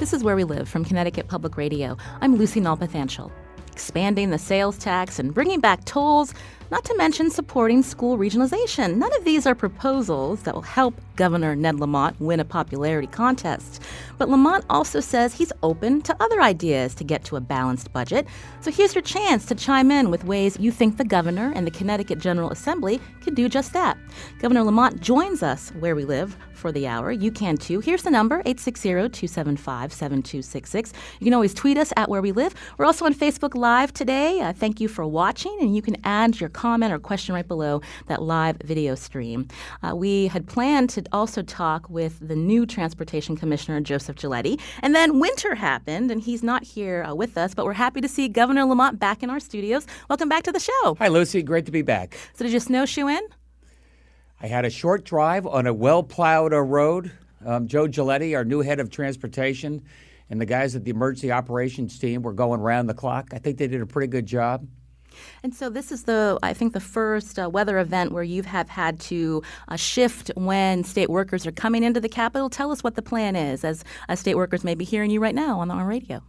This is Where We Live from Connecticut Public Radio. I'm Lucy Nalpathanchel. Expanding the sales tax and bringing back tolls, not to mention supporting school regionalization. None of these are proposals that will help Governor Ned Lamont win a popularity contest. But Lamont also says he's open to other ideas to get to a balanced budget. So here's your chance to chime in with ways you think the governor and the Connecticut General Assembly could do just that. Governor Lamont joins us where we live for the hour. You can too. Here's the number, 860-275-7266. You can always tweet us at Where We Live. We're also on Facebook Live today. Thank you for watching, and you can add your comment or question right below that live video stream. We had planned to also talk with the new Transportation Commissioner, Joseph Giletti, and then winter happened, and he's not here with us, but we're happy to see Governor Lamont back in our studios. Welcome back to the show. Hi, Lucy. Great to be back. So did you snowshoe in? I had a short drive on a well-plowed road. Joe Giletti, our new head of transportation, and the guys at the emergency operations team were going round the clock. I think they did a pretty good job. And so this is I think the first weather event where you have had to shift when state workers are coming into the Capitol. Tell us what the plan is, as state workers may be hearing you right now on radio.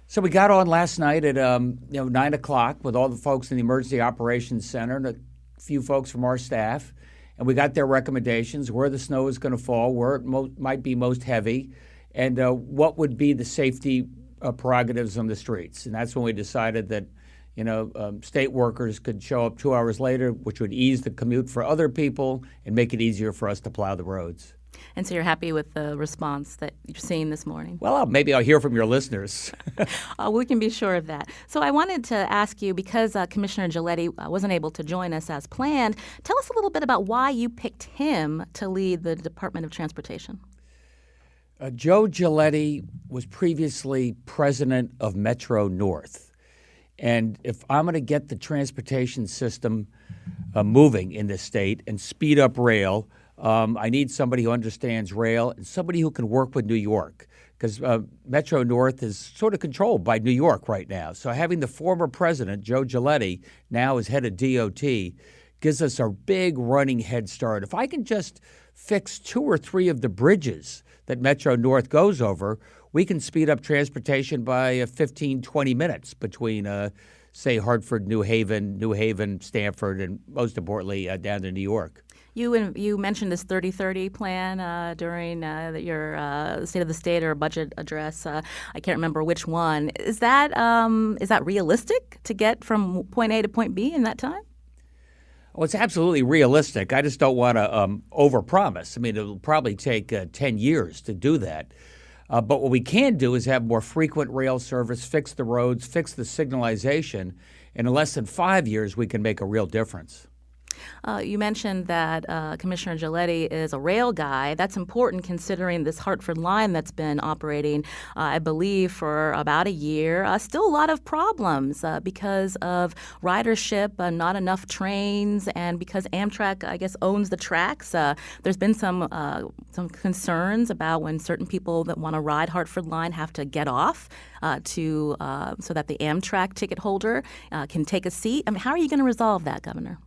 So we got on last night at 9 o'clock with all the folks in the Emergency Operations Center and a few folks from our staff. And we got their recommendations, where the snow is going to fall, where it might be most heavy, and what would be the safety prerogatives on the streets. And that's when we decided that state workers could show up 2 hours later, which would ease the commute for other people and make it easier for us to plow the roads. And so you're happy with the response that you're seeing this morning? Well, maybe I'll hear from your listeners. We can be sure of that. So I wanted to ask you, because Commissioner Giletti wasn't able to join us as planned, tell us a little bit about why you picked him to lead the Department of Transportation. Joe Giletti was previously president of Metro North. And if I'm going to get the transportation system moving in this state and speed up rail, I need somebody who understands rail and somebody who can work with New York, because Metro North is sort of controlled by New York right now. So having the former president, Joe Giletti, now as head of DOT, gives us a big running head start. If I can just fix 2 or 3 of the bridges that Metro North goes over, we can speed up transportation by 15, 20 minutes between, say, Hartford, New Haven, Stamford, and most importantly, down to New York. You mentioned this 30-30 plan during your State of the State or budget address. I can't remember which one. Is that realistic to get from point A to point B in that time? Well, it's absolutely realistic. I just don't want to overpromise. I mean, it'll probably take 10 years to do that. But what we can do is have more frequent rail service, fix the roads, fix the signalization. And in less than 5 years, we can make a real difference. You mentioned that Commissioner Giletti is a rail guy. That's important considering this Hartford line that's been operating, I believe, for about a year. Still a lot of problems because of ridership, not enough trains, and because Amtrak, I guess, owns the tracks. There's been some concerns about when certain people that want to ride Hartford line have to get off so that the Amtrak ticket holder can take a seat. I mean, how are you going to resolve that, Governor?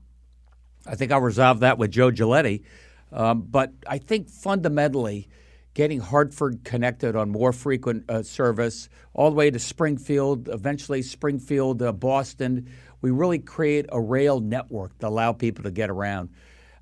I think I'll resolve that with Joe Giletti. But I think fundamentally getting Hartford connected on more frequent service all the way to Springfield, eventually Springfield, Boston, we really create a rail network to allow people to get around.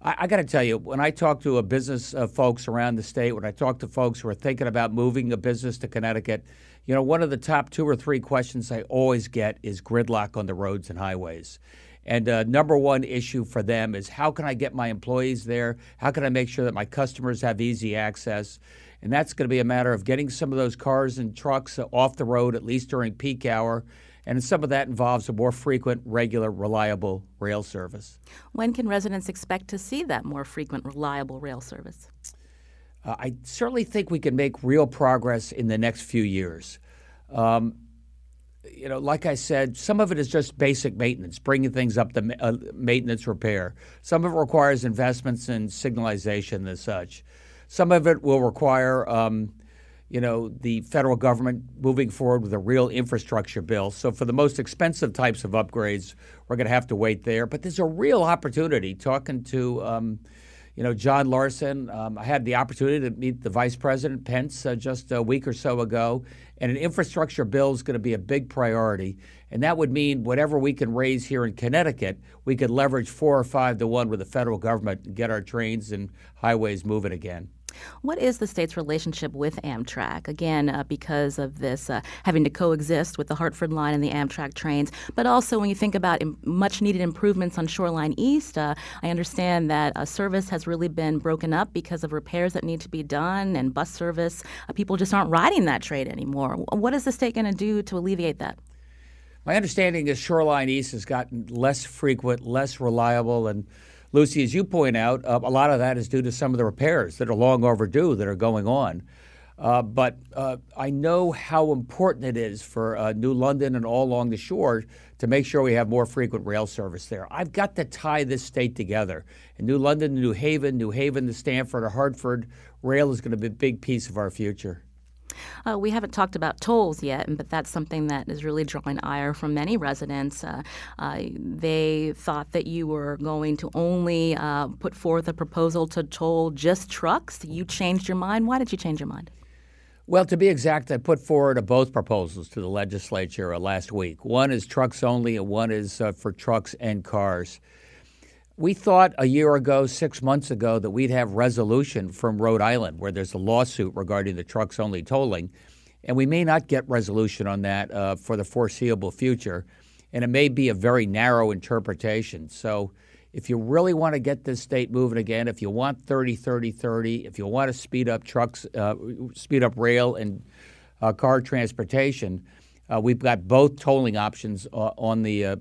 I got to tell you, when I talk to business folks around the state, when I talk to folks who are thinking about moving a business to Connecticut, one of the top 2 or 3 questions I always get is gridlock on the roads and highways. And number one issue for them is, how can I get my employees there? How can I make sure that my customers have easy access? And that's going to be a matter of getting some of those cars and trucks off the road, at least during peak hour. And some of that involves a more frequent, regular, reliable rail service. When can residents expect to see that more frequent, reliable rail service? I certainly think we can make real progress in the next few years. Like I said, some of it is just basic maintenance, bringing things up to maintenance repair. Some of it requires investments in signalization and such. Some of it will require, the federal government moving forward with a real infrastructure bill. So for the most expensive types of upgrades, we're going to have to wait there. But there's a real opportunity, talking to, John Larson. I had the opportunity to meet the Vice President Pence just a week or so ago, and an infrastructure bill is going to be a big priority. And that would mean whatever we can raise here in Connecticut, we could leverage 4 or 5 to 1 with the federal government and get our trains and highways moving again. What is the state's relationship with Amtrak? Again, because of this having to coexist with the Hartford line and the Amtrak trains, but also when you think about much-needed improvements on Shoreline East, I understand that service has really been broken up because of repairs that need to be done and bus service. People just aren't riding that train anymore. What is the state going to do to alleviate that? My understanding is Shoreline East has gotten less frequent, less reliable, and Lucy, as you point out, a lot of that is due to some of the repairs that are long overdue that are going on. But I know how important it is for New London and all along the shore to make sure we have more frequent rail service there. I've got to tie this state together. And New London to New Haven to Stamford or Hartford, rail is going to be a big piece of our future. We haven't talked about tolls yet, but that's something that is really drawing ire from many residents. They thought that you were going to only put forth a proposal to toll just trucks. You changed your mind. Why did you change your mind? Well, to be exact, I put forward both proposals to the legislature last week. One is trucks only, and one is for trucks and cars. We thought a year ago, 6 months ago, that we'd have resolution from Rhode Island, where there's a lawsuit regarding the trucks-only tolling, and we may not get resolution on that for the foreseeable future, and it may be a very narrow interpretation. So if you really want to get this state moving again, if you want 30-30-30, if you want to speed up rail and car transportation, we've got both tolling options on the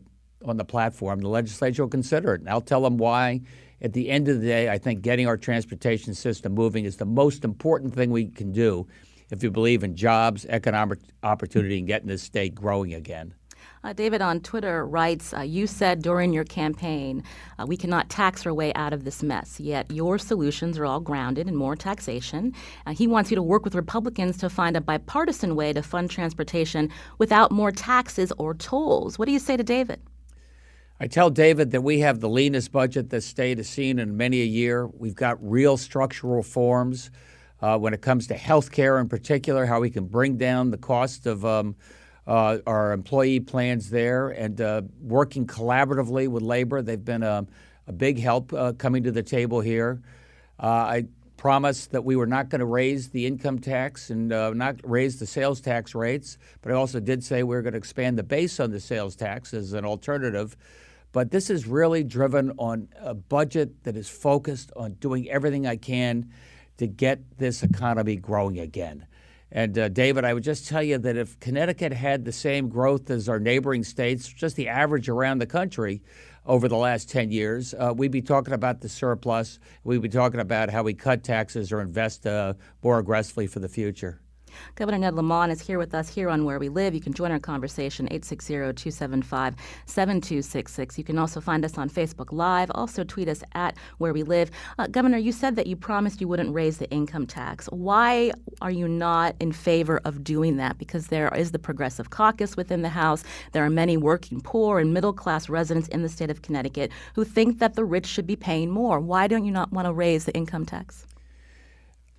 platform. The legislature will consider it, and I'll tell them why. At the end of the day, I think getting our transportation system moving is the most important thing we can do if you believe in jobs, economic opportunity, and getting this state growing again. David on Twitter writes, you said during your campaign, we cannot tax our way out of this mess, yet your solutions are all grounded in more taxation. He wants you to work with Republicans to find a bipartisan way to fund transportation without more taxes or tolls. What do you say to David? I tell David that we have the leanest budget this state has seen in many a year. We've got real structural reforms when it comes to health care in particular, how we can bring down the cost of our employee plans there, and working collaboratively with labor. They've been a big help coming to the table here. I promised that we were not going to raise the income tax and not raise the sales tax rates, but I also did say we were going to expand the base on the sales tax as an alternative. But this is really driven on a budget that is focused on doing everything I can to get this economy growing again. And David, I would just tell you that if Connecticut had the same growth as our neighboring states, just the average around the country over the last 10 years, we'd be talking about the surplus. We'd be talking about how we cut taxes or invest more aggressively for the future. Governor Ned Lamont is here with us here on Where We Live. You can join our conversation, 860-275-7266. You can also find us on Facebook Live. Also tweet us at Where We Live. Governor, you said that you promised you wouldn't raise the income tax. Why are you not in favor of doing that? Because there is the Progressive Caucus within the House. There are many working poor and middle-class residents in the state of Connecticut who think that the rich should be paying more. Why don't you not want to raise the income tax?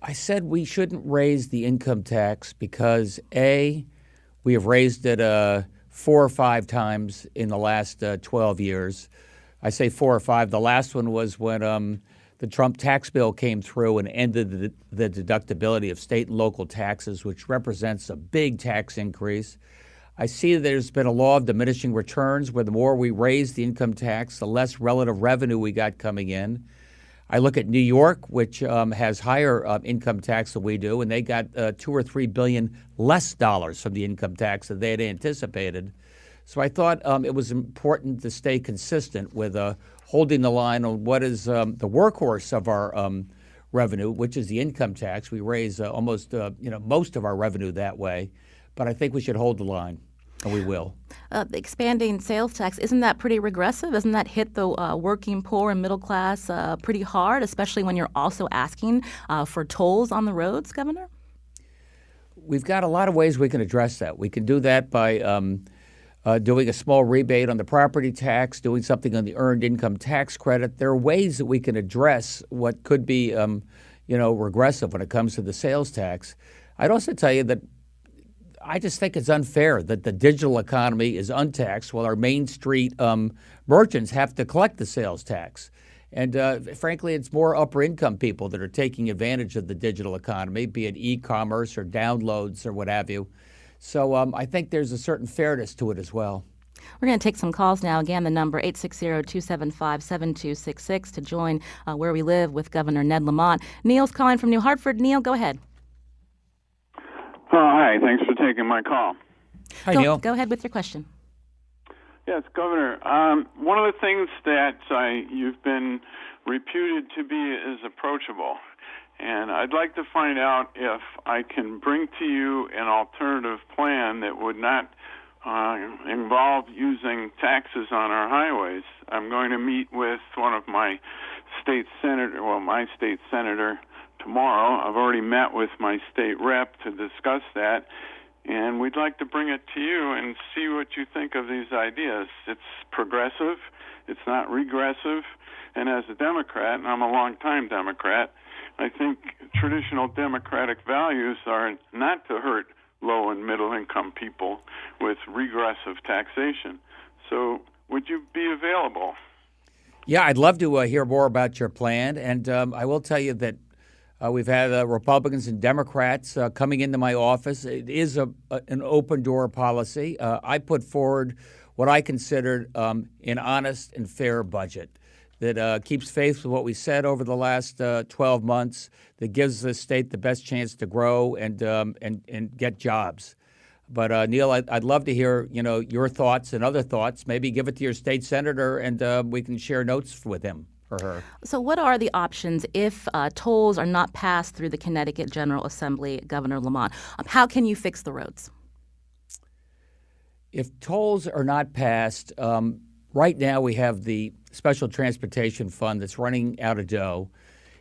I said we shouldn't raise the income tax because, A, we have raised it 4 or 5 times in the last 12 years. I say 4 or 5. The last one was when the Trump tax bill came through and ended the deductibility of state and local taxes, which represents a big tax increase. I see that there's been a law of diminishing returns where the more we raise the income tax, the less relative revenue we got coming in. I look at New York, which has higher income tax than we do, and they got $2 or $3 billion less dollars from the income tax than they had anticipated. So I thought it was important to stay consistent with holding the line on what is the workhorse of our revenue, which is the income tax. We raise almost most of our revenue that way, but I think we should hold the line. And we will. The expanding sales tax, isn't that pretty regressive? Doesn't that hit the working poor and middle class pretty hard, especially when you're also asking for tolls on the roads, Governor? We've got a lot of ways we can address that. We can do that by doing a small rebate on the property tax, doing something on the earned income tax credit. There are ways that we can address what could be, regressive when it comes to the sales tax. I'd also tell you that I just think it's unfair that the digital economy is untaxed while our Main Street merchants have to collect the sales tax. And frankly, it's more upper income people that are taking advantage of the digital economy, be it e-commerce or downloads or what have you. So I think there's a certain fairness to it as well. We're going to take some calls now. Again, the number 860-275-7266 to join Where We Live with Governor Ned Lamont. Neil's calling from New Hartford. Neil, go ahead. Oh, hi. Thanks for taking my call. Hi, Neil. Go ahead with your question. Yes, Governor. One of the things that you've been reputed to be is approachable. And I'd like to find out if I can bring to you an alternative plan that would not involve using taxes on our highways. I'm going to meet with one of my state senator tomorrow. I've already met with my state rep to discuss that, and we'd like to bring it to you and see what you think of these ideas. It's progressive, it's not regressive, and as a Democrat, and I'm a longtime Democrat, I think traditional democratic values are not to hurt low and middle income people with regressive taxation. So would you be available? Yeah, I'd love to hear more about your plan. And I will tell you that we've had Republicans and Democrats coming into my office. It is an open door policy. I put forward what I considered an honest and fair budget that keeps faith with what we said over the last 12 months, that gives the state the best chance to grow and get jobs. But Neil, I'd love to hear your thoughts and other thoughts. Maybe give it to your state senator, and we can share notes with him or her. So what are the options if tolls are not passed through the Connecticut General Assembly, Governor Lamont? How can you fix the roads? If tolls are not passed, right now we have the Special Transportation Fund that's running out of dough.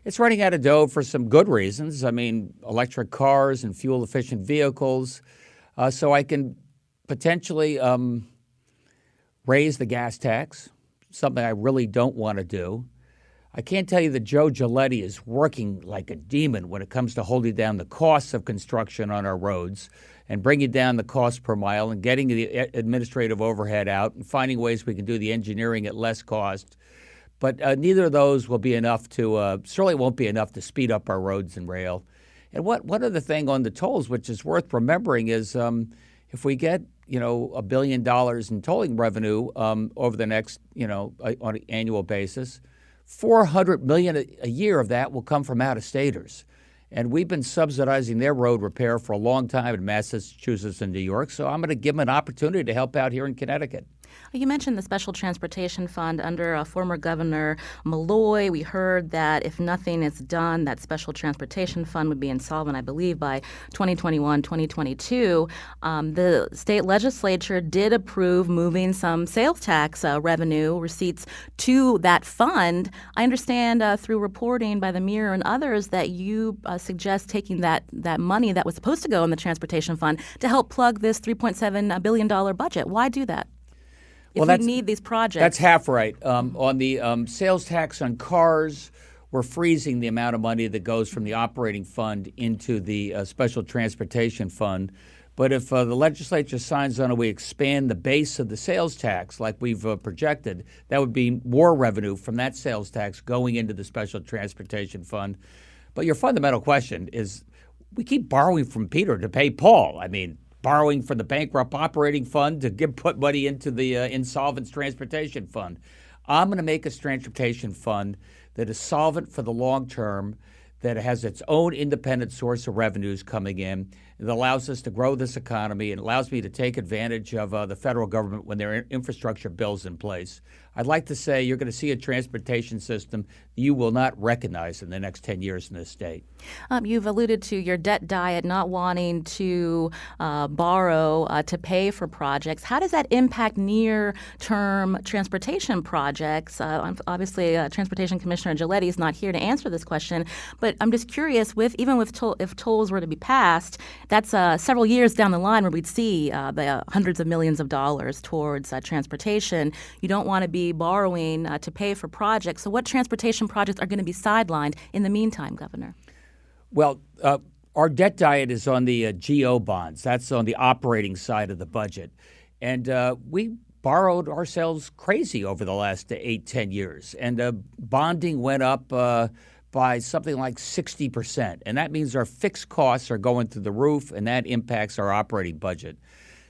It's running out of dough for some good reasons. I mean, electric cars and fuel-efficient vehicles. So I can potentially raise the gas tax, something I really don't want to do. I can't tell you that Joe Giletti is working like a demon when it comes to holding down the costs of construction on our roads and bringing down the cost per mile and getting the administrative overhead out and finding ways we can do the engineering at less cost. But neither of those will be enough certainly won't be enough to speed up our roads and rail. And one other thing on the tolls, which is worth remembering, is if we get $1 billion in tolling revenue over the next on an annual basis, $400 million a year of that will come from out-of-staters. And we've been subsidizing their road repair for a long time in Massachusetts and New York, so I'm going to give them an opportunity to help out here in Connecticut. You mentioned the Special Transportation Fund under former Governor Malloy. We heard that if nothing is done, that Special Transportation Fund would be insolvent, I believe, by 2021, 2022. The state legislature did approve moving some sales tax revenue receipts to that fund. I understand through reporting by the Mirror and others that you suggest taking that money that was supposed to go in the Transportation Fund to help plug this $3.7 billion budget. Why do that? If we need these projects. That's half right. On the sales tax on cars, we're freezing the amount of money that goes from the operating fund into the Special Transportation Fund. But if the legislature signs on it, we expand the base of the sales tax like we've projected, that would be more revenue from that sales tax going into the Special Transportation Fund. But your fundamental question is, we keep borrowing from Peter to pay Paul. I mean, borrowing from the bankrupt operating fund to put money into the insolvent transportation fund. I'm going to make a transportation fund that is solvent for the long term, that has its own independent source of revenues coming in, that allows us to grow this economy and allows me to take advantage of the federal government when there are infrastructure bills in place. I'd like to say you're going to see a transportation system you will not recognize in the next 10 years in this state. You've alluded to your debt diet, not wanting to borrow to pay for projects. How does that impact near-term transportation projects? Obviously, Transportation Commissioner Gilletti is not here to answer this question, but I'm just curious, if tolls were to be passed, that's several years down the line where we'd see the hundreds of millions of dollars towards transportation. You don't want to be borrowing to pay for projects. So what transportation projects are going to be sidelined in the meantime, Governor? Well, our debt diet is on the GO bonds. That's on the operating side of the budget. And we borrowed ourselves crazy over the last 8-10 years. And bonding went up by something like 60%. And that means our fixed costs are going through the roof, and that impacts our operating budget.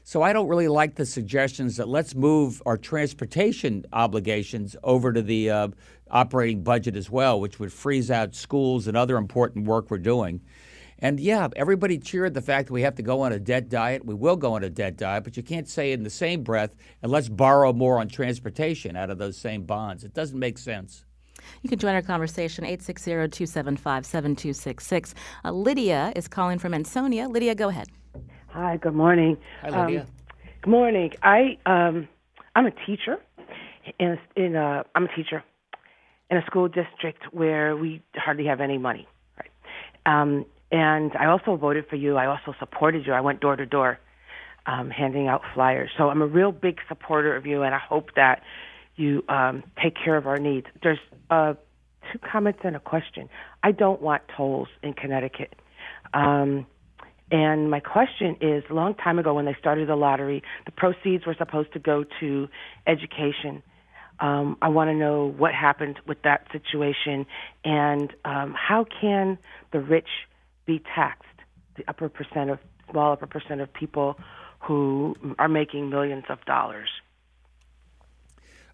So I don't really like the suggestions that let's move our transportation obligations over to the operating budget as well, which would freeze out schools and other important work we're doing. And yeah, everybody cheered the fact that we have to go on a debt diet. We will go on a debt diet, but you can't say in the same breath, and let's borrow more on transportation out of those same bonds. It doesn't make sense. You can join our conversation, 860-275-7266. Lydia is calling from Ansonia. Lydia, go ahead. Hi, good morning. Hi, Lydia. Good morning. I'm a teacher I'm a teacher in a school district where we hardly have any money. Right. And I also voted for you. I also supported you. I went door to door handing out flyers. So I'm a real big supporter of you, and I hope that you take care of our needs. There's 2 comments and a question. I don't want tolls in Connecticut. And my question is, a long time ago when they started the lottery, the proceeds were supposed to go to education. I want to know what happened with that situation, and how can the rich be taxed, the small upper percent of people who are making millions of dollars?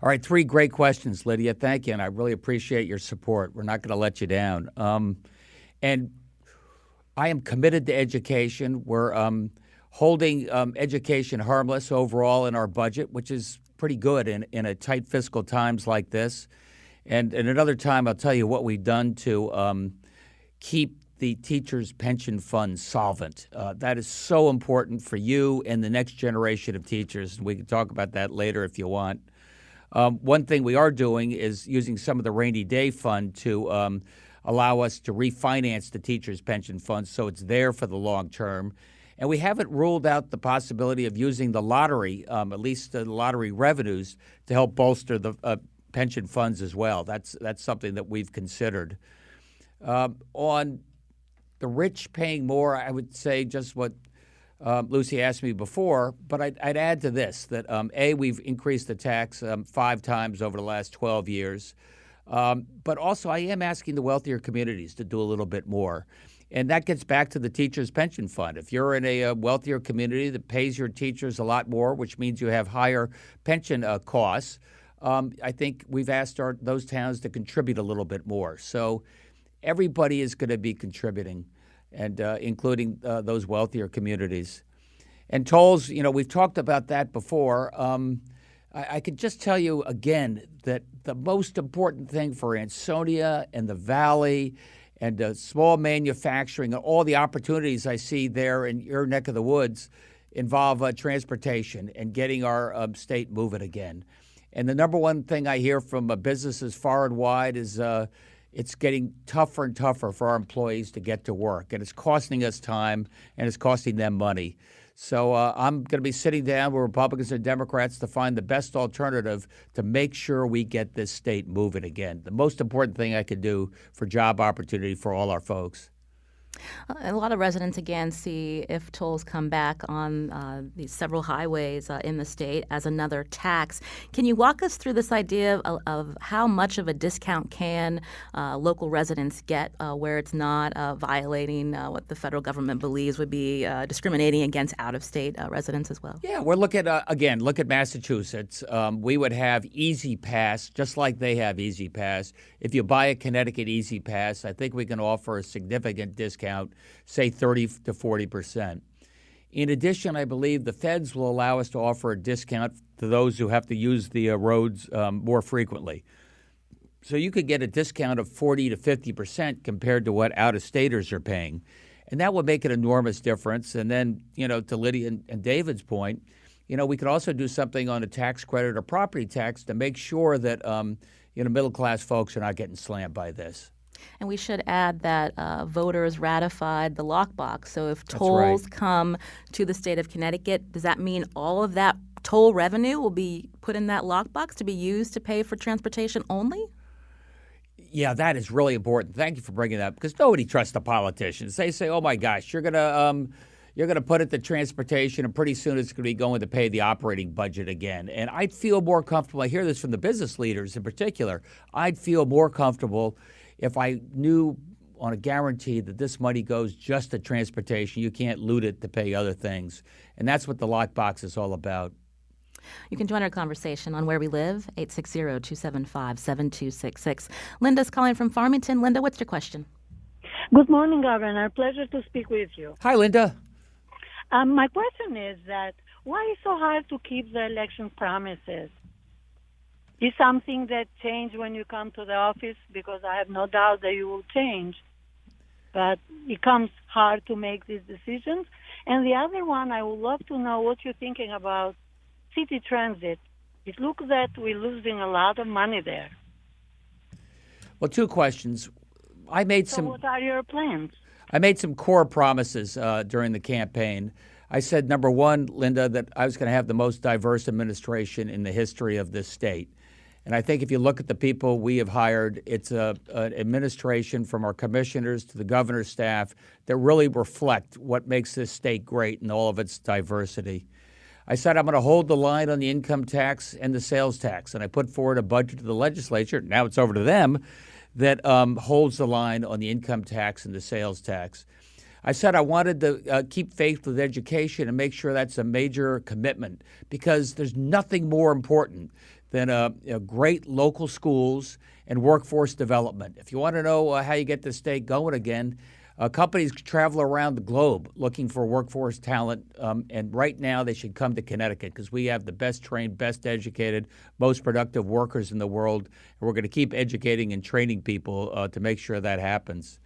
All right, 3 great questions, Lydia. Thank you, and I really appreciate your support. We're not going to let you down. And I am committed to education. We're holding education harmless overall in our budget, which is pretty good in a tight fiscal times like this. And another time, I'll tell you what we've done to keep the teachers' pension fund solvent. That is so important for you and the next generation of teachers. We can talk about that later if you want. One thing we are doing is using some of the rainy day fund to allow us to refinance the teachers' pension fund so it's there for the long term. And we haven't ruled out the possibility of using the lottery, at least the lottery revenues, to help bolster the pension funds as well. That's something that we've considered. On the rich paying more, I would say just what Lucy asked me before, but I'd add to this that, A, we've increased the tax 5 times over the last 12 years. But also I am asking the wealthier communities to do a little bit more. And that gets back to the teachers' pension fund. If you're in a wealthier community that pays your teachers a lot more, which means you have higher pension costs, I think we've asked those towns to contribute a little bit more. So everybody is going to be contributing, and including those wealthier communities. And tolls, we've talked about that before. I can just tell you again that the most important thing for Ansonia and the Valley and small manufacturing and all the opportunities I see there in your neck of the woods involve transportation and getting our state moving again. And the number one thing I hear from businesses far and wide is it's getting tougher and tougher for our employees to get to work. And it's costing us time and it's costing them money. So I'm going to be sitting down with Republicans and Democrats to find the best alternative to make sure we get this state moving again. The most important thing I could do for job opportunity for all our folks. A lot of residents, again, see if tolls come back on these several highways in the state as another tax. Can you walk us through this idea of how much of a discount can local residents get where it's not violating what the federal government believes would be discriminating against out-of-state residents as well? Yeah, we're looking at, look at Massachusetts. We would have Easy Pass, just like they have Easy Pass. If you buy a Connecticut Easy Pass, I think we can offer a significant discount, say 30 to 40%. In addition, I believe the feds will allow us to offer a discount to those who have to use the roads more frequently. So you could get a discount of 40 to 50% compared to what out-of-staters are paying. And that would make an enormous difference. And then, to Lydia and David's point, we could also do something on a tax credit or property tax to make sure that, middle-class folks are not getting slammed by this. And we should add that voters ratified the lockbox. So if That's tolls right. come to the state of Connecticut, does that mean all of that toll revenue will be put in that lockbox to be used to pay for transportation only? Yeah, that is really important. Thank you for bringing that up, because nobody trusts the politicians. They say, "Oh my gosh, you're gonna put it to transportation, and pretty soon it's going to be going to pay the operating budget again." And I'd feel more comfortable. I hear this from the business leaders in particular. I'd feel more comfortable if I knew on a guarantee that this money goes just to transportation. You can't loot it to pay other things, and that's what the lockbox is all about. You can join our conversation on Where We Live, 860-275-7266. Linda's calling from Farmington. Linda, what's your question? Good morning, Governor. Pleasure to speak with you. Hi, Linda. My question is that why is it so hard to keep the election promises? Is something that change when you come to the office? Because I have no doubt that you will change. But it comes hard to make these decisions. And the other one, I would love to know what you're thinking about city transit. It looks that we're losing a lot of money there. Well, two questions. I made So what are your plans? some core promises during the campaign. I said, number one, Linda, that I was going to have the most diverse administration in the history of this state. And I think if you look at the people we have hired, it's an administration from our commissioners to the governor's staff that really reflect what makes this state great in all of its diversity. I said I'm going to hold the line on the income tax and the sales tax, and I put forward a budget to the legislature, now it's over to them, that holds the line on the income tax and the sales tax. I said I wanted to keep faith with education and make sure that's a major commitment, because there's nothing more important than great local schools and workforce development. If you want to know how you get the state going again, companies travel around the globe looking for workforce talent, and right now they should come to Connecticut because we have the best trained, best educated, most productive workers in the world, and we're going to keep educating and training people to make sure that happens.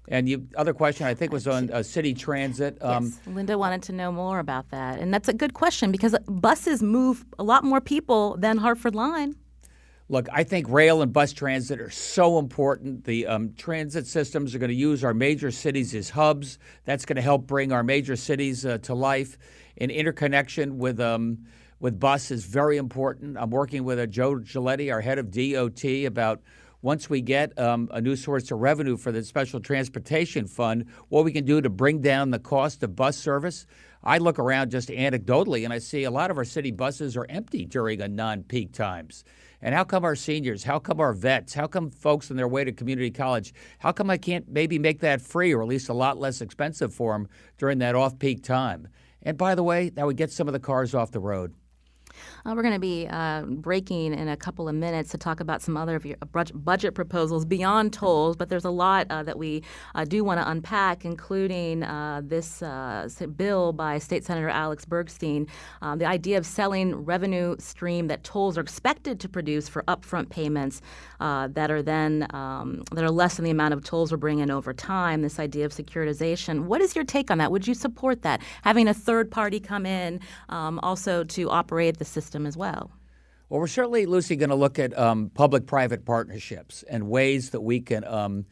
And the other question, I think, was on city transit. Yes, Linda wanted to know more about that. And that's a good question because buses move a lot more people than Hartford Line. Look, I think rail and bus transit are so important. The transit systems are going to use our major cities as hubs. That's going to help bring our major cities to life. And interconnection with bus is very important. I'm working with Joe Giletti, our head of DOT, about once we get a new source of revenue for the Special Transportation Fund, what we can do to bring down the cost of bus service. I look around just anecdotally, and I see a lot of our city buses are empty during a non-peak times. And how come our seniors, how come our vets, how come folks on their way to community college, how come I can't maybe make that free or at least a lot less expensive for them during that off-peak time? And by the way, that would get some of the cars off the road. We're going to be breaking in a couple of minutes to talk about some other of your budget proposals beyond tolls, but there's a lot that we do want to unpack, including this bill by State Senator Alex Bergstein, the idea of selling revenue stream that tolls are expected to produce for upfront payments that are less than the amount of tolls we're bringing in over time, this idea of securitization. What is your take on that? Would you support that, having a third party come in also to operate the system as well? Well, we're certainly, Lucy, going to look at public-private partnerships and ways that we can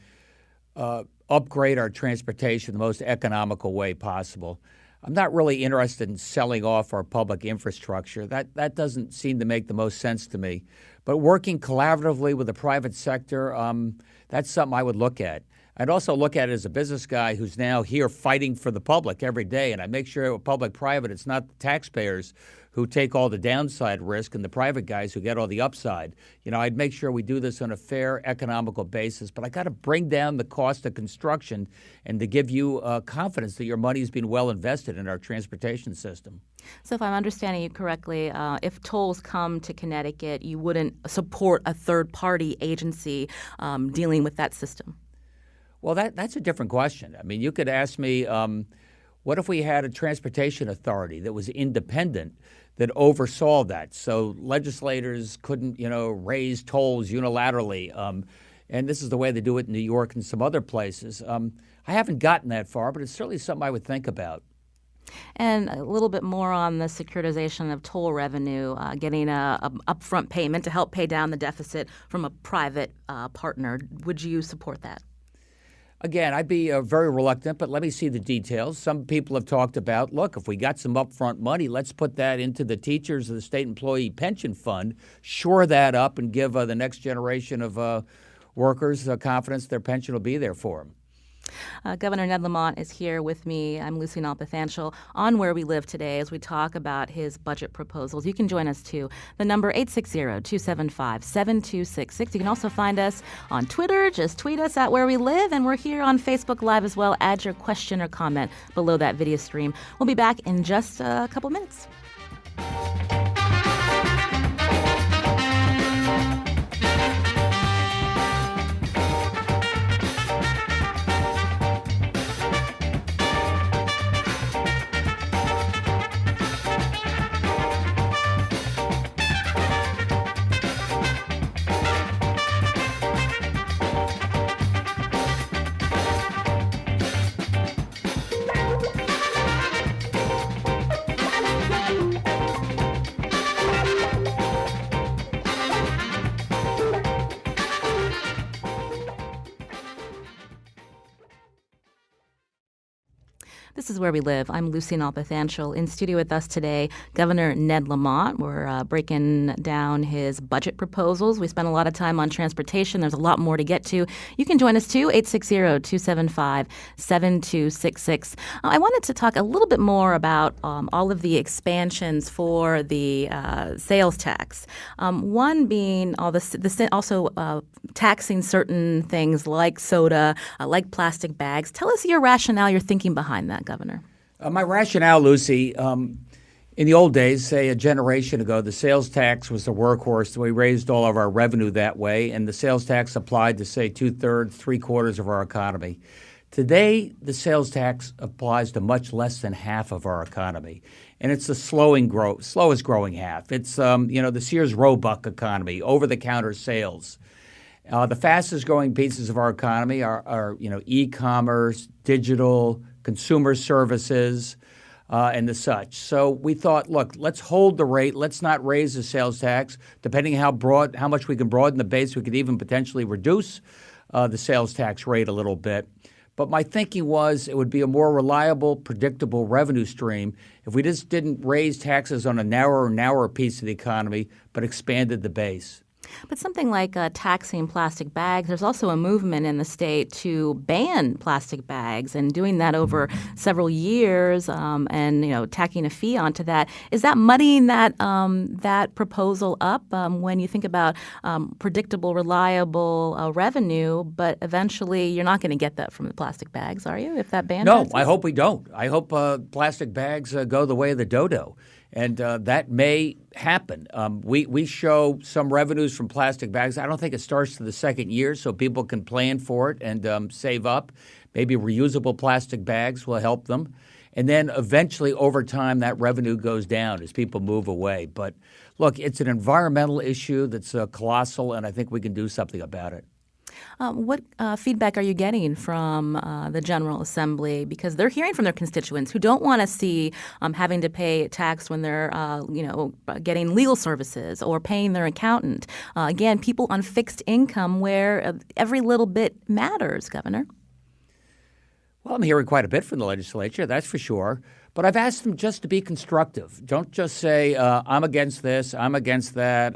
upgrade our transportation the most economical way possible. I'm not really interested in selling off our public infrastructure. That doesn't seem to make the most sense to me. But working collaboratively with the private sector, that's something I would look at. I'd also look at it as a business guy who's now here fighting for the public every day, and I make sure with public-private, it's not the taxpayers who take all the downside risk and the private guys who get all the upside. You know, I'd make sure we do this on a fair, economical basis, but I got to bring down the cost of construction and to give you confidence that your money has been well invested in our transportation system. So if I'm understanding you correctly, if tolls come to Connecticut, you wouldn't support a third-party agency dealing with that system? Well, that's a different question. I mean, you could ask me, What if we had a transportation authority that was independent that oversaw that? So legislators couldn't, raise tolls unilaterally. And this is the way they do it in New York and some other places. I haven't gotten that far, but it's certainly something I would think about. And a little bit more on the securitization of toll revenue, getting a upfront payment to help pay down the deficit from a private partner. Would you support that? Again, I'd be very reluctant, but let me see the details. Some people have talked about, look, if we got some upfront money, let's put that into the teachers of the state employee pension fund, shore that up, and give the next generation of workers confidence their pension will be there for them. Governor Ned Lamont is here with me. I'm Lucy Nalpathanchel on Where We Live today as we talk about his budget proposals. You can join us too. The number 860-275-7266. You can also find us on Twitter. Just tweet us at Where We Live. And we're here on Facebook Live as well. Add your question or comment below that video stream. We'll be back in just a couple minutes. This is Where We Live. I'm Lucy Nalpathanchel. In studio with us today, Governor Ned Lamont. We're breaking down his budget proposals. We spent a lot of time on transportation. There's a lot more to get to. You can join us too, 860-275-7266. I wanted to talk a little bit more about all of the expansions for the sales tax. One being also taxing certain things like soda, like plastic bags. Tell us your rationale, your thinking behind that, Governor. My rationale, Lucy, in the old days, say a generation ago, the sales tax was the workhorse. We raised all of our revenue that way, and the sales tax applied to, say, 2/3, 3/4 of our economy. Today, the sales tax applies to much less than half of our economy, and it's the slowest growing half. It's the Sears Roebuck economy, over-the-counter sales. The fastest growing pieces of our economy are e-commerce, digital, consumer services, and the such. So we thought, look, let's hold the rate. Let's not raise the sales tax. Depending how much we can broaden the base, we could even potentially reduce the sales tax rate a little bit. But my thinking was it would be a more reliable, predictable revenue stream if we just didn't raise taxes on a narrower piece of the economy, but expanded the base. But something like taxing plastic bags, there's also a movement in the state to ban plastic bags and doing that over several years and tacking a fee onto that. Is that muddying that proposal up when you think about predictable, reliable revenue, but eventually you're not going to get that from the plastic bags, are you, if that ban No, passes? I hope we don't. I hope plastic bags go the way of the dodo. And that may happen. We show some revenues from plastic bags. I don't think it starts to the second year, so people can plan for it and save up. Maybe reusable plastic bags will help them. And then eventually, over time, that revenue goes down as people move away. But look, it's an environmental issue that's colossal, and I think we can do something about it. What feedback are you getting from the General Assembly? Because they're hearing from their constituents who don't want to see having to pay tax when they're, getting legal services or paying their accountant. Again, people on fixed income where every little bit matters, Governor. Well, I'm hearing quite a bit from the legislature, that's for sure. But I've asked them just to be constructive. Don't just say, I'm against this, I'm against that.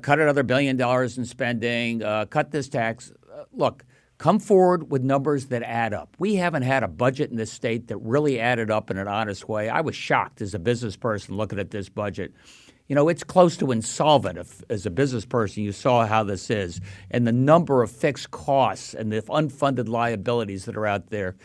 Cut another $1 billion in spending, cut this tax. Look, come forward with numbers that add up. We haven't had a budget in this state that really added up in an honest way. I was shocked as a business person looking at this budget. It's close to insolvent. As a business person, you saw how this is and the number of fixed costs and the unfunded liabilities that are out there.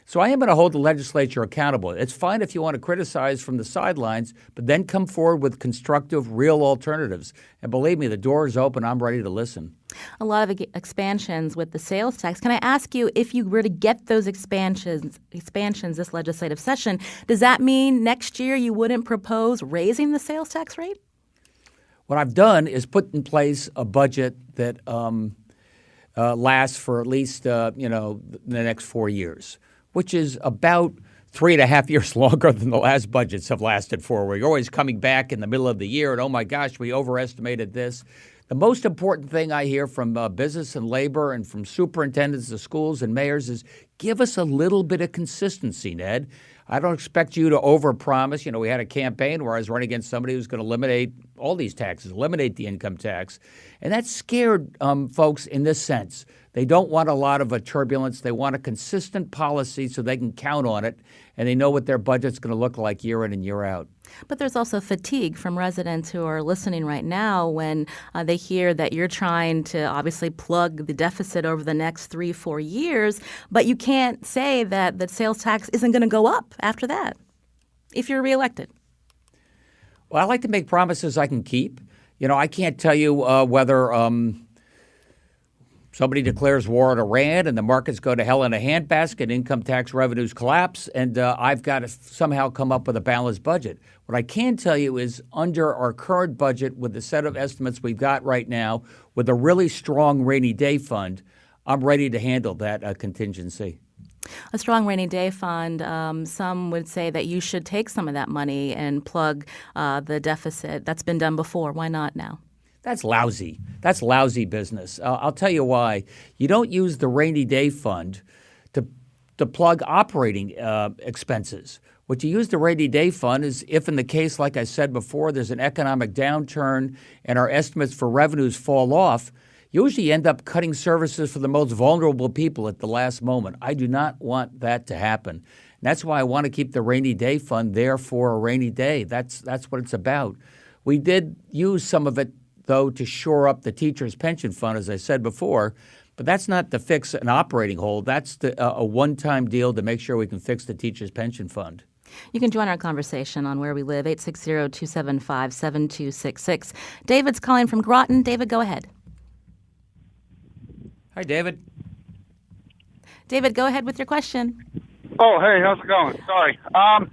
So I am going to hold the legislature accountable. It's fine if you want to criticize from the sidelines, but then come forward with constructive, real alternatives. And believe me, the door is open. I'm ready to listen. A lot of expansions with the sales tax. Can I ask you, if you were to get those expansions this legislative session, does that mean next year you wouldn't propose raising the sales tax rate? What I've done is put in place a budget that lasts for at least the next 4 years, which is about 3.5 years longer than the last budgets have lasted for. We're always coming back in the middle of the year and, oh my gosh, we overestimated this. The most important thing I hear from business and labor and from superintendents of schools and mayors is give us a little bit of consistency, Ned. I don't expect you to overpromise. We had a campaign where I was running against somebody who's going to eliminate all these taxes, eliminate the income tax. And that scared folks in this sense. They don't want a lot of turbulence. They want a consistent policy so they can count on it, and they know what their budget's going to look like year in and year out. But there's also fatigue from residents who are listening right now when they hear that you're trying to obviously plug the deficit over the next 3-4 years, but you can't say that the sales tax isn't going to go up after that if you're reelected. Well, I like to make promises I can keep. I can't tell you whether somebody declares war on Iran and the markets go to hell in a handbasket, income tax revenues collapse, and I've got to somehow come up with a balanced budget. What I can tell you is under our current budget, with the set of estimates we've got right now, with a really strong rainy day fund, I'm ready to handle that contingency. A strong rainy day fund, some would say that you should take some of that money and plug the deficit. That's been done before. Why not now? That's lousy. That's lousy business. I'll tell you why. You don't use the rainy day fund to plug operating expenses. What you use the rainy day fund is if, in the case, like I said before, there's an economic downturn and our estimates for revenues fall off, you usually end up cutting services for the most vulnerable people at the last moment. I do not want that to happen. And that's why I want to keep the rainy day fund there for a rainy day. That's what it's about. We did use some of it, though, to shore up the teachers' pension fund, as I said before, but that's not to fix an operating hole. That's a one-time deal to make sure we can fix the teachers' pension fund. You can join our conversation on Where We Live, 860-275-7266. David's calling from Groton. David, go ahead. Hi, David. David, go ahead with your question. Oh, hey, how's it going? Sorry. I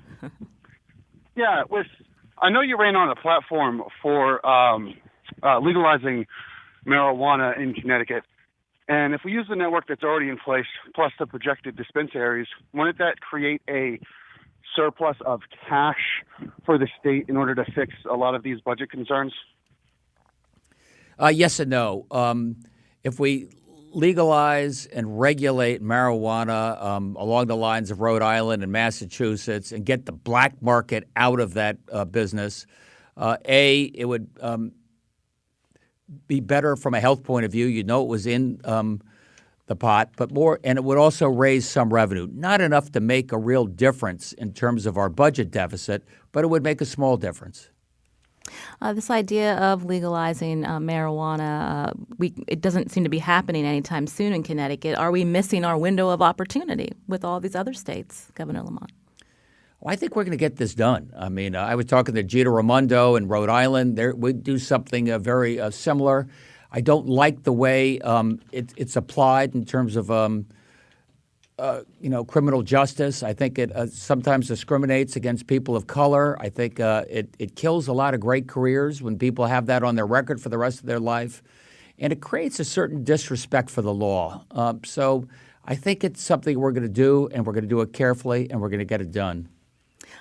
know you ran on a platform for legalizing marijuana in Connecticut. And if we use the network that's already in place, plus the projected dispensaries, wouldn't that create a surplus of cash for the state in order to fix a lot of these budget concerns? Yes and no. If we legalize and regulate marijuana along the lines of Rhode Island and Massachusetts and get the black market out of that business, it would be better from a health point of view. It was in the pot, but more, and it would also raise some revenue. Not enough to make a real difference in terms of our budget deficit, but it would make a small difference. This idea of legalizing marijuana, it doesn't seem to be happening anytime soon in Connecticut. Are we missing our window of opportunity with all these other states, Governor Lamont? Well, I think we're going to get this done. I mean, I was talking to Gita Raimondo in Rhode Island. We do something very similar. I don't like the way it's applied in terms of criminal justice. I think it sometimes discriminates against people of color. I think it kills a lot of great careers when people have that on their record for the rest of their life. And it creates a certain disrespect for the law. So I think it's something we're going to do, and we're going to do it carefully, and we're going to get it done.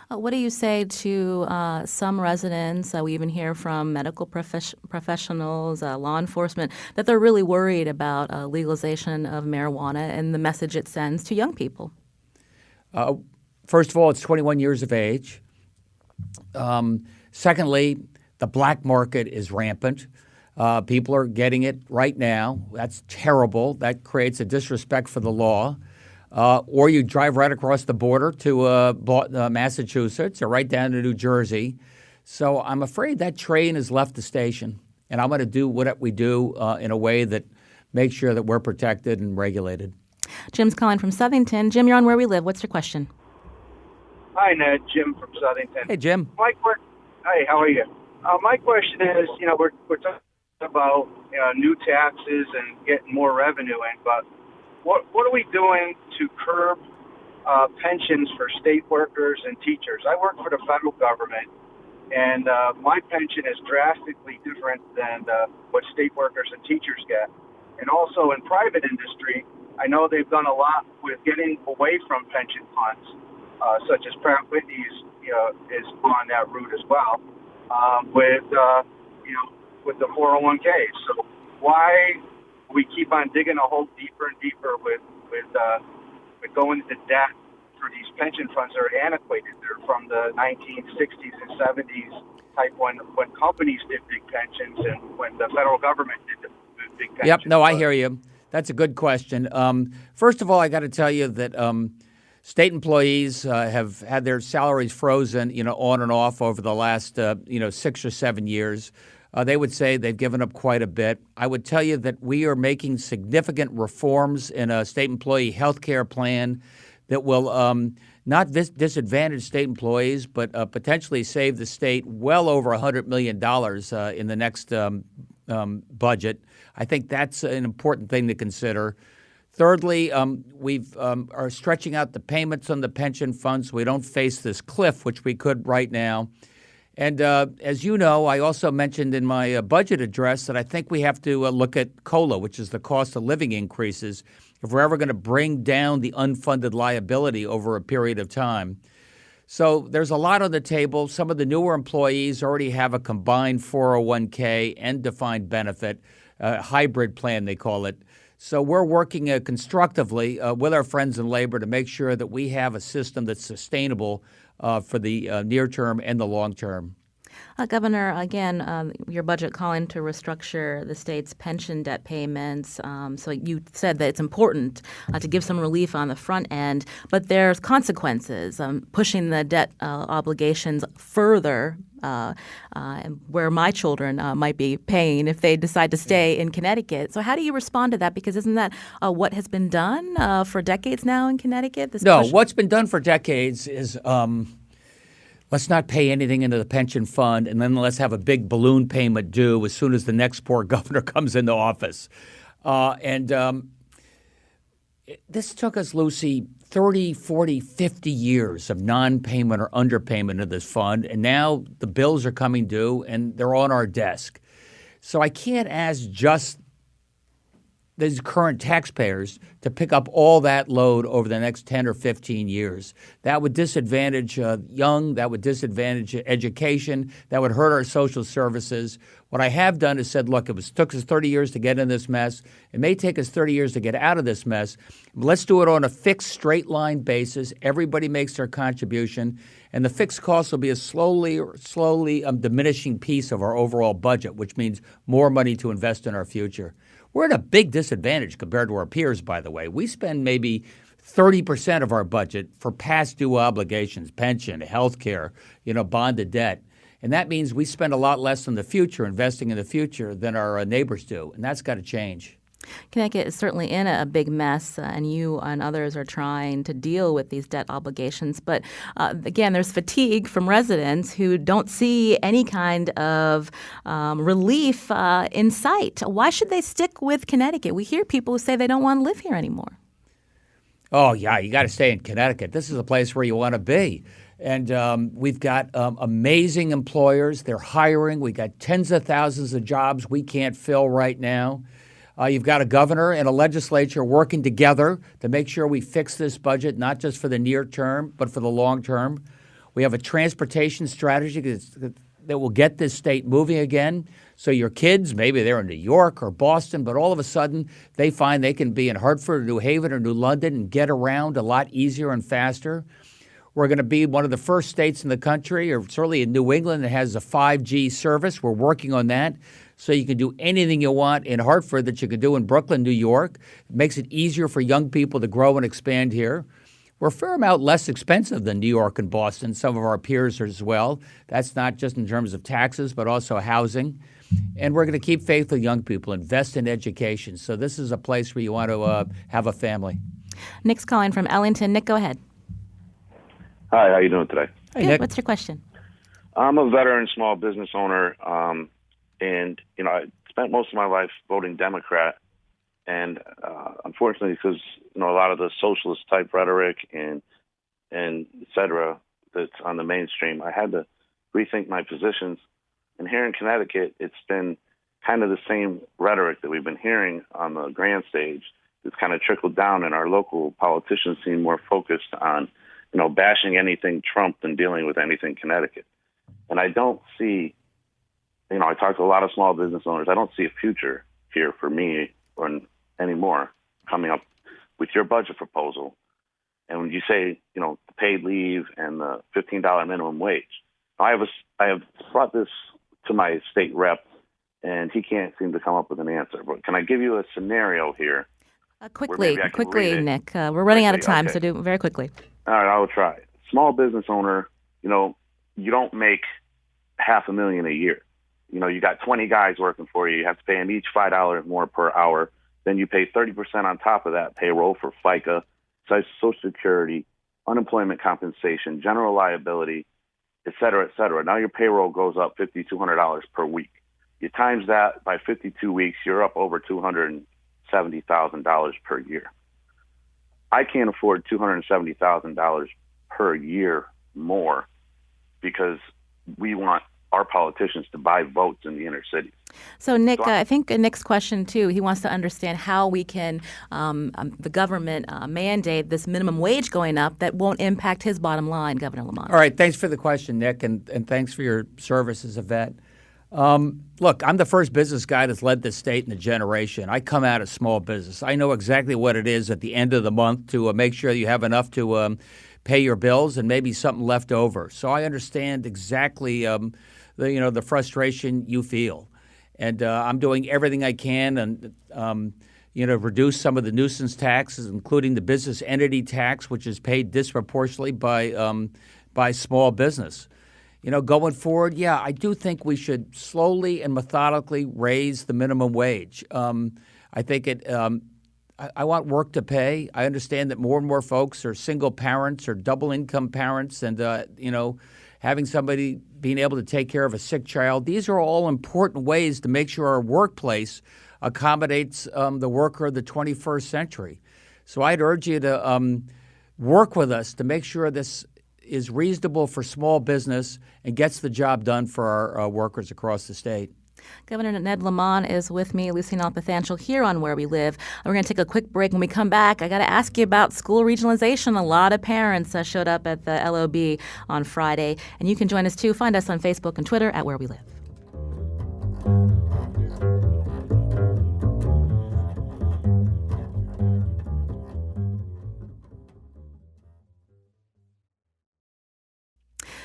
What do you say to some residents, we even hear from medical professionals, law enforcement, that they're really worried about legalization of marijuana and the message it sends to young people? First of all, it's 21 years of age. Secondly, the black market is rampant. People are getting it right now. That's terrible. That creates a disrespect for the law. Or you drive right across the border to Massachusetts or right down to New Jersey. So I'm afraid that train has left the station, and I'm going to do what we do in a way that makes sure that we're protected and regulated. Jim's calling from Southington. Jim, you're on Where We Live. What's your question? Hi, Ned. Jim from Southington. Hey, Jim. Hi, how are you? My question is, we're talking about new taxes and getting more revenue in, but what are we doing to curb pensions for state workers and teachers? I work for the federal government, and my pension is drastically different than what state workers and teachers get. And also in private industry, I know they've done a lot with getting away from pension funds, such as Pratt Whitney is on that route as well, with the 401ks. So why we keep on digging a hole deeper and deeper with going into debt for these pension funds that are antiquated. They're from the 1960s and 70s type when companies did big pensions and when the federal government did the big pensions. Yep, no, I hear you. That's a good question. First of all, I got to tell you that state employees have had their salaries frozen, on and off over the last, 6 or 7 years. They would say they've given up quite a bit. I would tell you that we are making significant reforms in a state employee health care plan that will not disadvantage state employees, but potentially save the state well over $100 million in the next budget. I think that's an important thing to consider. Thirdly, we are stretching out the payments on the pension funds so we don't face this cliff, which we could right now. And as you know, I also mentioned in my budget address that I think we have to look at COLA, which is the cost of living increases, if we're ever going to bring down the unfunded liability over a period of time. So there's a lot on the table. Some of the newer employees already have a combined 401k and defined benefit, hybrid plan they call it. So we're working constructively with our friends in labor to make sure that we have a system that's sustainable for the near term and the long term. Governor, again, your budget calling to restructure the state's pension debt payments. So you said that it's important to give some relief on the front end, but there's consequences, pushing the debt obligations further, where my children might be paying if they decide to stay in Connecticut. So how do you respond to that? Because isn't that what has been done for decades now in Connecticut? What's been done for decades is let's not pay anything into the pension fund, and then let's have a big balloon payment due as soon as the next poor governor comes into office. This took us, Lucy, 30, 40, 50 years of non-payment or underpayment of this fund, and now the bills are coming due, and they're on our desk. So I can't ask just these current taxpayers to pick up all that load over the next 10 or 15 years. That would disadvantage young, that would disadvantage education, that would hurt our social services. What I have done is said, look, took us 30 years to get in this mess. It may take us 30 years to get out of this mess. Let's do it on a fixed straight line basis. Everybody makes their contribution, and the fixed costs will be a slowly diminishing piece of our overall budget, which means more money to invest in our future. We're at a big disadvantage compared to our peers, by the way. We spend maybe 30% of our budget for past due obligations, pension, health care, bonded debt. And that means we spend a lot less in the future, investing in the future, than our neighbors do. And that's got to change. Connecticut is certainly in a big mess, and you and others are trying to deal with these debt obligations. But again, there's fatigue from residents who don't see any kind of relief in sight. Why should they stick with Connecticut? We hear people who say they don't want to live here anymore. Oh, yeah, you got to stay in Connecticut. This is a place where you want to be. And we've got amazing employers. They're hiring. We got tens of thousands of jobs we can't fill right now. You've got a governor and a legislature working together to make sure we fix this budget, not just for the near term, but for the long term. We have a transportation strategy that will get this state moving again. So your kids, maybe they're in New York or Boston, but all of a sudden they find they can be in Hartford or New Haven or New London and get around a lot easier and faster. We're going to be one of the first states in the country, or certainly in New England, that has a 5G service. We're working on that. So you can do anything you want in Hartford that you can do in Brooklyn, New York. It makes it easier for young people to grow and expand here. We're a fair amount less expensive than New York and Boston. Some of our peers are as well. That's not just in terms of taxes, but also housing. And we're going to keep faith with young people, invest in education. So this is a place where you want to have a family. Nick's calling from Ellington. Nick, go ahead. Hi, how you doing today? Hey, Good. Nick. What's your question? I'm a veteran small business owner, and I spent most of my life voting Democrat, and unfortunately, because a lot of the socialist type rhetoric and et cetera that's on the mainstream, I had to rethink my positions. And here in Connecticut, it's been kind of the same rhetoric that we've been hearing on the grand stage. It's kind of trickled down, and our local politicians seem more focused on bashing anything Trump than dealing with anything Connecticut. And I don't see, I talk to a lot of small business owners. I don't see a future here for me or anymore coming up with your budget proposal. And when you say, the paid leave and the $15 minimum wage, I have brought this to my state rep, and he can't seem to come up with an answer. But can I give you a scenario here? Quickly, Nick. We're running out of time, so do it very quickly. All right, I will try. Small business owner, you don't make $500,000 a year. You got 20 guys working for you. You have to pay them each $5 more per hour. Then you pay 30% on top of that payroll for FICA, Social Security, unemployment compensation, general liability, et cetera, et cetera. Now your payroll goes up $5,200 per week. You times that by 52 weeks, you're up over $270,000 per year. I can't afford $270,000 per year more because we want our politicians to buy votes in the inner cities. So, Nick, I think Nick's question, too, he wants to understand how we can, the government, mandate this minimum wage going up that won't impact his bottom line, Governor Lamont. All right. Thanks for the question, Nick, and thanks for your service as a vet. Look, I'm the first business guy that's led this state in a generation. I come out of small business. I know exactly what it is at the end of the month to make sure you have enough to pay your bills and maybe something left over. So I understand exactly the frustration you feel. And I'm doing everything I can and reduce some of the nuisance taxes, including the business entity tax, which is paid disproportionately by small business. Going forward, I do think we should slowly and methodically raise the minimum wage. I think I want work to pay. I understand that more and more folks are single parents or double income parents, and having somebody being able to take care of a sick child. These are all important ways to make sure our workplace accommodates the worker of the 21st century. So I'd urge you to work with us to make sure this is reasonable for small business and gets the job done for our workers across the state. Governor Ned Lamont is with me, Lucy Nalpathanchel, here on Where We Live. We're going to take a quick break. When we come back, I got to ask you about school regionalization. A lot of parents showed up at the LOB on Friday, and you can join us too. Find us on Facebook and Twitter at Where We Live.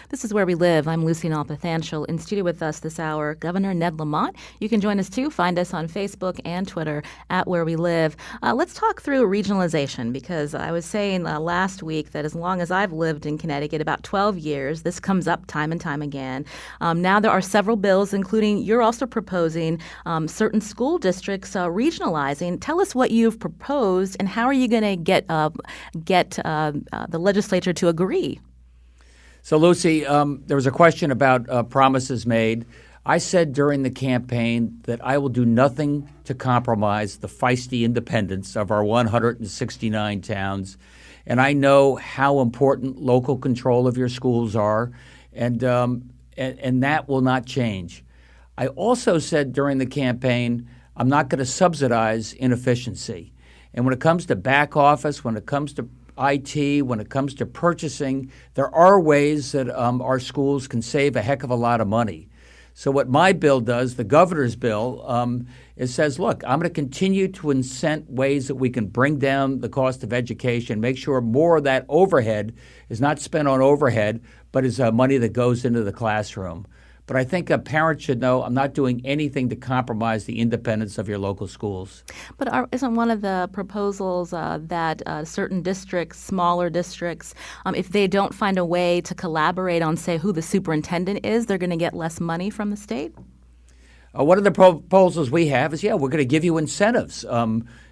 This is Where We Live. I'm Lucy Nalpathanchel. In studio with us this hour, Governor Ned Lamont. You can join us too. Find us on Facebook and Twitter at Where We Live. Let's talk through regionalization, because I was saying last week that as long as I've lived in Connecticut, about 12 years, this comes up time and time again. Now there are several bills, including you're also proposing certain school districts regionalizing. Tell us what you've proposed and how are you going to get the legislature to agree? So, Lucy, there was a question about promises made. I said during the campaign that I will do nothing to compromise the feisty independence of our 169 towns. And I know how important local control of your schools are, and that will not change. I also said during the campaign, I'm not going to subsidize inefficiency. And when it comes to back office, when it comes to IT, when it comes to purchasing, there are ways that our schools can save a heck of a lot of money. So what my bill does, the governor's bill, it says, look, I'm going to continue to incent ways that we can bring down the cost of education, make sure more of that overhead is not spent on overhead, but is money that goes into the classroom. But I think a parent should know I'm not doing anything to compromise the independence of your local schools. But isn't one of the proposals that certain districts, smaller districts, if they don't find a way to collaborate on, say, who the superintendent is, they're going to get less money from the state? One of the proposals we have is, we're going to give you incentives.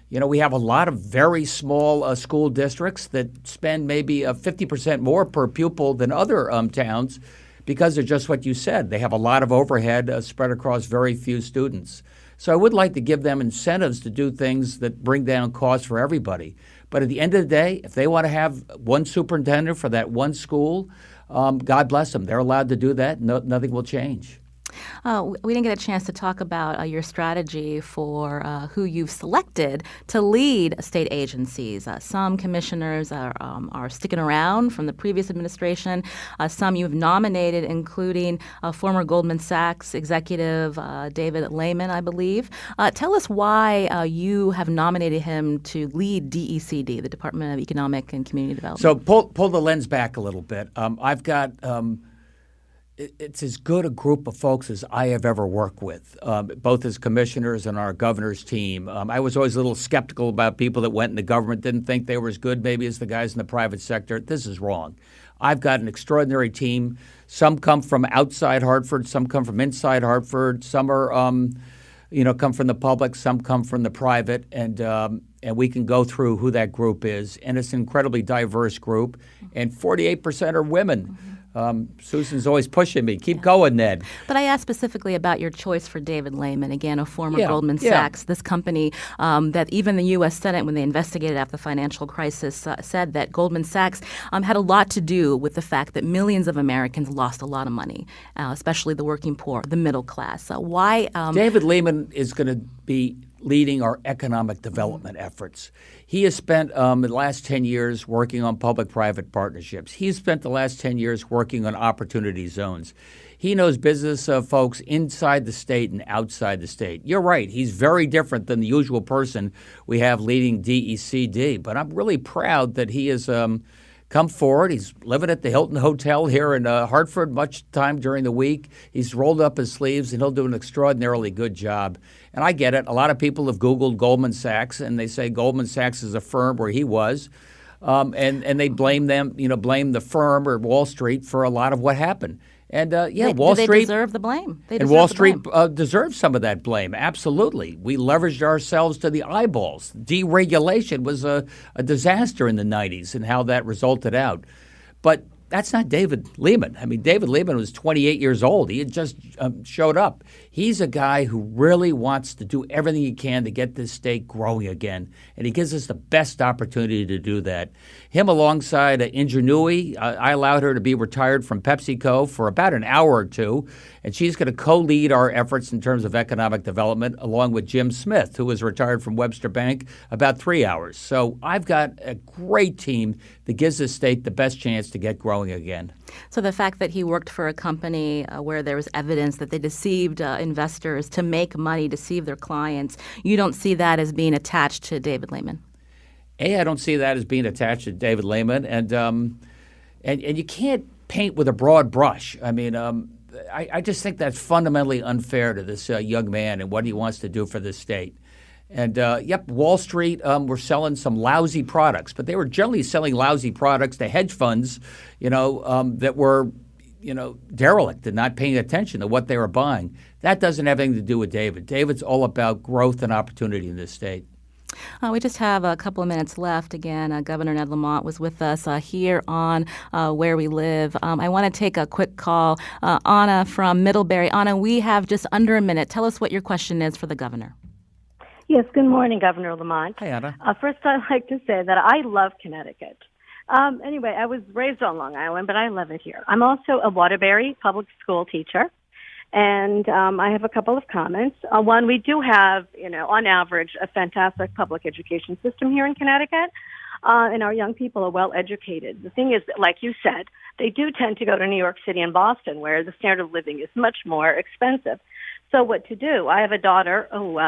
You know, we have a lot of very small school districts that spend maybe 50% more per pupil than other towns because of just what you said. They have a lot of overhead spread across very few students. So I would like to give them incentives to do things that bring down costs for everybody. But at the end of the day, if they want to have one superintendent for that one school, God bless them. They're allowed to do that. Nothing will change. We didn't get a chance to talk about your strategy for who you've selected to lead state agencies. Some commissioners are sticking around from the previous administration. Some you've nominated, including former Goldman Sachs executive David Lehman, I believe. Tell us why you have nominated him to lead DECD, the Department of Economic and Community Development. So pull the lens back a little bit. I've got it's as good a group of folks as I have ever worked with, both as commissioners and our governor's team. I was always a little skeptical about people that went into government, didn't think they were as good maybe as the guys in the private sector. This is wrong. I've got an extraordinary team. Some come from outside Hartford, some come from inside Hartford, some are, come from the public, some come from the private, and we can go through who that group is. And it's an incredibly diverse group, and 48% are women. Susan's always pushing me. Keep going, Ned. But I asked specifically about your choice for David Lehman, again, a former Goldman Sachs, this company that even the U.S. Senate, when they investigated after the financial crisis, said that Goldman Sachs had a lot to do with the fact that millions of Americans lost a lot of money, especially the working poor, the middle class. Why? David Lehman is going to be leading our economic development efforts. He has spent the last 10 years working on public-private partnerships. He's spent the last 10 years working on opportunity zones. He knows business folks inside the state and outside the state. You're right. He's very different than the usual person we have leading DECD, but I'm really proud that he has come forward. He's living at the Hilton Hotel here in Hartford much time during the week. He's rolled up his sleeves, and he'll do an extraordinarily good job. And I get it. A lot of people have Googled Goldman Sachs, and they say Goldman Sachs is a firm where he was, and they blame the firm or Wall Street for a lot of what happened. And Wall Street, they deserve the blame. Wall Street deserves some of that blame. Absolutely, we leveraged ourselves to the eyeballs. Deregulation was a disaster in the '90s, and how that resulted out. But that's not David Lehman. I mean, David Lehman was 28 years old. He had just showed up. He's a guy who really wants to do everything he can to get this state growing again, and he gives us the best opportunity to do that. Him alongside Ingenuity, I allowed her to be retired from PepsiCo for about an hour or two, and she's going to co-lead our efforts in terms of economic development, along with Jim Smith, who was retired from Webster Bank about 3 hours. So I've got a great team that gives this state the best chance to get growing again. So the fact that he worked for a company where there was evidence that they deceived investors to make money, deceive their clients, you don't see that as being attached to David Lehman? I don't see that as being attached to David Lehman, and you can't paint with a broad brush. I mean, I just think that's fundamentally unfair to this young man and what he wants to do for this state. And Wall Street were selling some lousy products, but they were generally selling lousy products to hedge funds, that were, derelict and not paying attention to what they were buying. That doesn't have anything to do with David. David's all about growth and opportunity in this state. We just have a couple of minutes left. Again, Governor Ned Lamont was with us here on Where We Live. I want to take a quick call. Anna from Middlebury. Anna, we have just under a minute. Tell us what your question is for the governor. Yes, good morning, Governor Lamont. Hi, Anna. First, I'd like to say that I love Connecticut. Anyway, I was raised on Long Island, but I love it here. I'm also a Waterbury public school teacher, and I have a couple of comments. One, we do have, on average, a fantastic public education system here in Connecticut, and our young people are well educated. The thing is, like you said, they do tend to go to New York City and Boston, where the standard of living is much more expensive. So what to do? I have a daughter who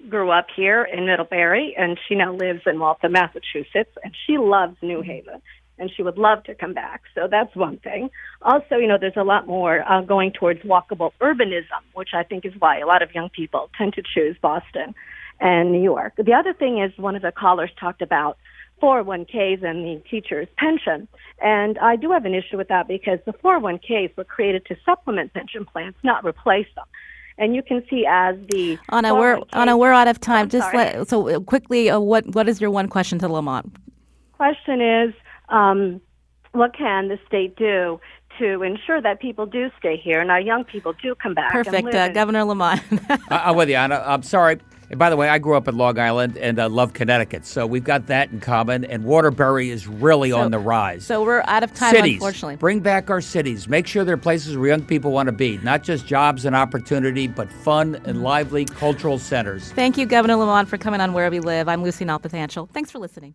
grew up here in Middlebury, and she now lives in Waltham, Massachusetts, and she loves New Haven, and she would love to come back. So that's one thing. Also, there's a lot more going towards walkable urbanism, which I think is why a lot of young people tend to choose Boston and New York. The other thing is one of the callers talked about 401ks and the teacher's pension, and I do have an issue with that because the 401ks were created to supplement pension plans, not replace them. And you can see as the Anna, we're out of time. I'm Just sorry. Quickly, what is your one question to Lamont? Question is, what can the state do to ensure that people do stay here and our young people do come back? Perfect, And live in- Governor Lamont. I'm with you, Anna. I'm sorry. And by the way, I grew up in Long Island and love Connecticut, so we've got that in common. And Waterbury is really on the rise. So we're out of time, cities, unfortunately. Bring back our cities. Make sure they're places where young people want to be, not just jobs and opportunity, but fun and lively cultural centers. Thank you, Governor Lamont, for coming on Where We Live. I'm Lucy Nalpathanchel. Thanks for listening.